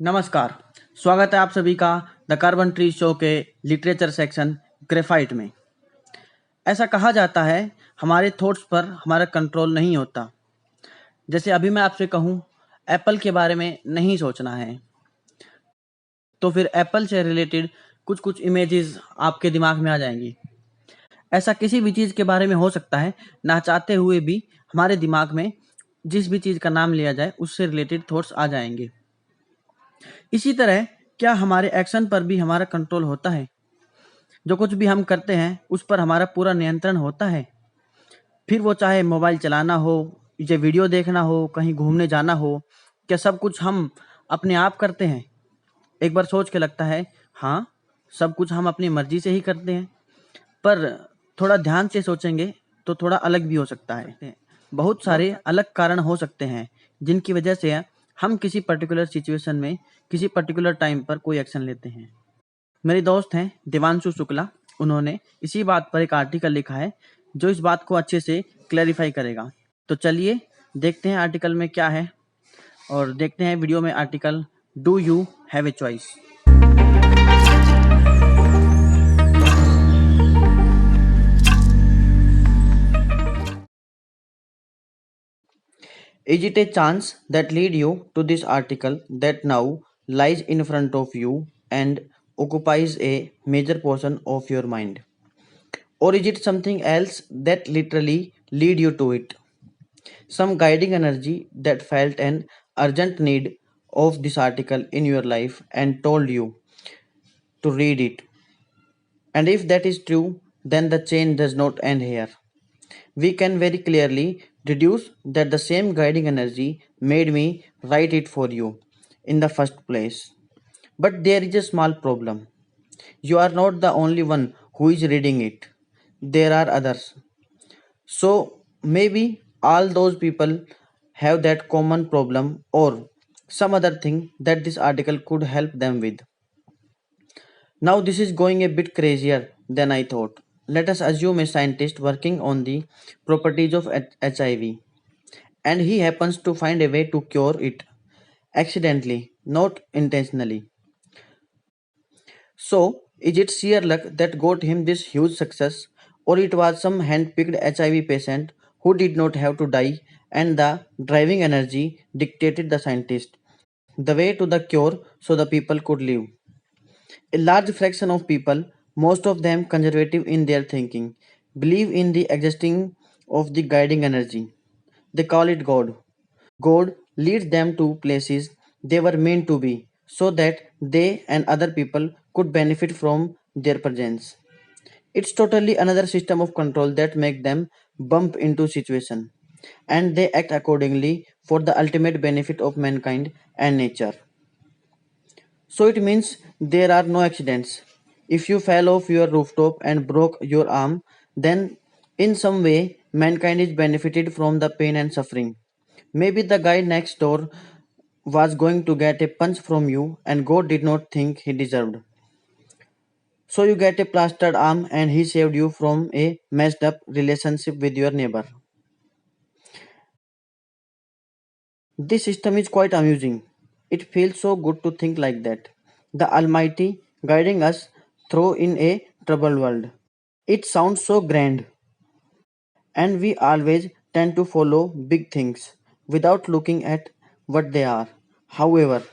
नमस्कार। स्वागत है आप सभी का द कार्बन ट्री शो के लिटरेचर सेक्शन ग्रेफाइट में। ऐसा कहा जाता है हमारे थॉट्स पर हमारा कंट्रोल नहीं होता। जैसे अभी मैं आपसे कहूँ एप्पल के बारे में नहीं सोचना है, तो फिर एप्पल से रिलेटेड कुछ कुछ इमेजेस आपके दिमाग में आ जाएंगी। ऐसा किसी भी चीज़ के बारे में हो सकता है, ना चाहते हुए भी हमारे दिमाग में जिस भी चीज़ का नाम लिया जाए उससे रिलेटेड थॉट्स आ जाएंगे। इसी तरह क्या हमारे एक्शन पर भी हमारा कंट्रोल होता है? जो कुछ भी हम करते हैं उस पर हमारा पूरा नियंत्रण होता है। फिर वो चाहे मोबाइल चलाना हो, या वीडियो देखना हो, कहीं घूमने जाना हो, क्या सब कुछ हम अपने आप करते हैं? एक बार सोच के लगता है हाँ, सब कुछ हम अपनी मर्जी से ही करते हैं। पर थोड़ा ध्यान से सोचेंगे तो थोड़ा अलग भी हो सकता है। बहुत सारे अलग कारण हो सकते हैं जिनकी वजह से हम किसी पर्टिकुलर सिचुएशन में किसी पर्टिकुलर टाइम पर कोई एक्शन लेते हैं। मेरे दोस्त हैं देवांशु शुक्ला, उन्होंने इसी बात पर एक आर्टिकल लिखा है जो इस बात को अच्छे से क्लैरिफाई करेगा। तो चलिए देखते हैं आर्टिकल में क्या है और देखते हैं वीडियो में article do you have a choice. Is it a chance that lead you to this article that now lies in front of you and occupies a major portion of your mind? Or is it something else that literally lead you to it? Some guiding energy that felt an urgent need of this article in your life and told you to read it. And if that is true, then the chain does not end here. We can very clearly deduce that the same guiding energy made me write it for you in the first place. But there is a small problem. You are not the only one who is reading it. There are others. So maybe all those people have that common problem or some other thing that this article could help them with. Now, this is going a bit crazier than I thought. Let us assume a scientist working on the properties of HIV, and he happens to find a way to cure it accidentally, not intentionally. So, is it sheer luck that got him this huge success, or it was some hand-picked HIV patient who did not have to die, and the driving energy dictated the scientist the way to the cure so the people could live? A large fraction of people, most of them conservative in their thinking, believe in the existing of the guiding energy. They call it God. God leads them to places they were meant to be so that they and other people could benefit from their presence. It's totally another system of control that make them bump into situation and they act accordingly for the ultimate benefit of mankind and nature. So it means there are no accidents. If you fell off your rooftop and broke your arm, then in some way mankind is benefited from the pain and suffering. Maybe the guy next door was going to get a punch from you and God did not think he deserved. So you get a plastered arm and he saved you from a messed up relationship with your neighbor. This system is quite amusing. It feels so good to think like that. The Almighty guiding us through in a troubled world. It sounds so grand, and we always tend to follow big things without looking at what they are. However,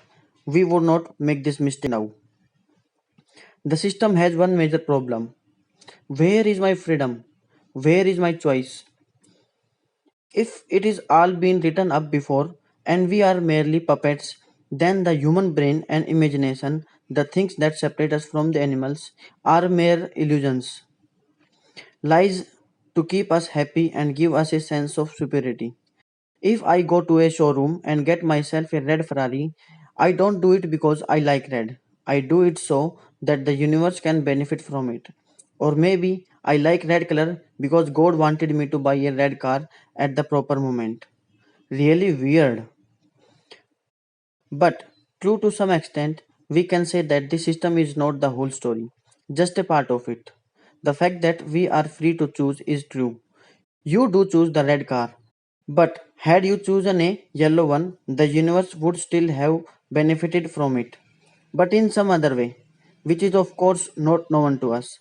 we would not make this mistake now. The system has one major problem. Where is my freedom? Where is my choice? If it is all been written up before and we are merely puppets, then the human brain and imagination, the things that separate us from the animals, are mere illusions, lies to keep us happy and give us a sense of superiority. If I go to a showroom and get myself a red Ferrari, I don't do it because I like red. I do it so that the universe can benefit from it. Or maybe I like red color because God wanted me to buy a red car at the proper moment. Really weird. But true to some extent, we can say that this system is not the whole story, just a part of it. The fact that we are free to choose is true. You do choose the red car, but had you chosen a yellow one, the universe would still have benefited from it, but in some other way, which is of course not known to us.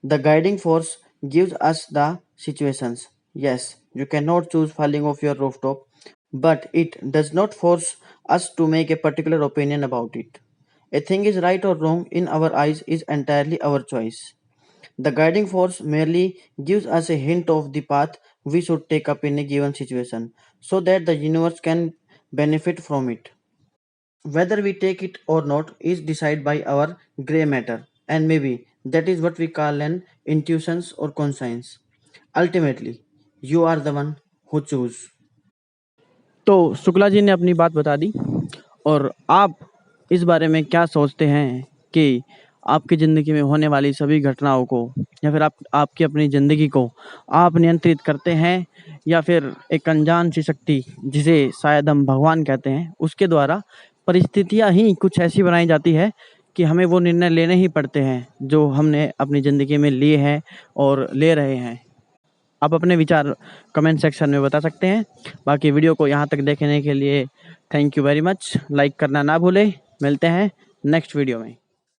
The guiding force gives us the situations. Yes, you cannot choose falling off your rooftop, but it does not force us to make a particular opinion about it. A thing is right or wrong in our eyes is entirely our choice. The guiding force merely gives us a hint of the path we should take up in a given situation so that the universe can benefit from it. Whether we take it or not is decided by our gray matter, and maybe that is what we call an intuitions or conscience. Ultimately, you are the one who choose. तो शुक्ला जी ने अपनी बात बता दी और आप इस बारे में क्या सोचते हैं कि आपकी ज़िंदगी में होने वाली सभी घटनाओं को या फिर आप आपकी अपनी ज़िंदगी को आप नियंत्रित करते हैं या फिर एक अनजान सी शक्ति जिसे शायद हम भगवान कहते हैं उसके द्वारा परिस्थितियां ही कुछ ऐसी बनाई जाती है कि हमें वो निर्णय लेने ही पड़ते हैं जो हमने अपनी ज़िंदगी में लिए हैं और ले रहे हैं। आप अपने विचार कमेंट सेक्शन में बता सकते हैं। बाकी वीडियो को यहाँ तक देखने के लिए thank you very much. Like करना ना भूलें। मिलते हैं नेक्स्ट वीडियो में।